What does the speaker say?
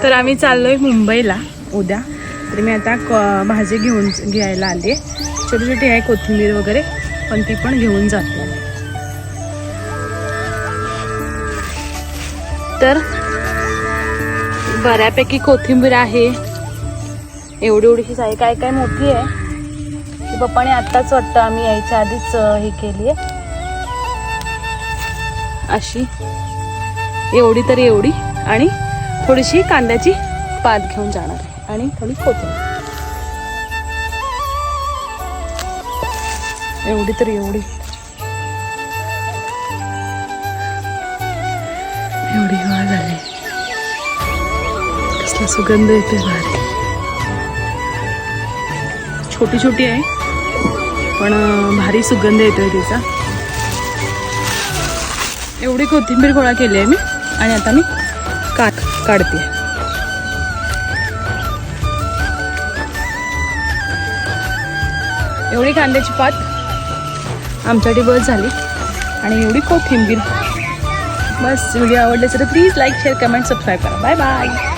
तर आम्ही चाललोय मुंबईला उद्या. तर मी आता भाजी घ्यायला आली आहे. छोटी छोटी आहे कोथिंबीर वगैरे, पण ती पण घेऊन जाते. तर बऱ्यापैकी कोथिंबीर आहे. एवढी एवढीशीच आहे, काय काय मोठी आहे. ती पप्पाने आत्ताच वाटतं आम्ही यायच्या आधीच हे केली आहे. अशी एवढी तर एवढी, आणि थोडीशी कांद्याची पात घेऊन जाणार आहे, आणि थोडी कोथिंबीर. एवढी तर एवढी एवढी हवा झाली. कसला सुगंध येते भारी. छोटी छोटी आहे पण भारी सुगंध येतोय तिचा. एवढी कोथिंबीर गोळा केली आहे मी, आणि आता मी काढते. एवढी कांद्याची पात आमच्यासाठी बस झाली, आणि एवढी कोथिंबीर बस. व्हिडिओ आवडले तर please like, share, comment, subscribe करा. Bye bye.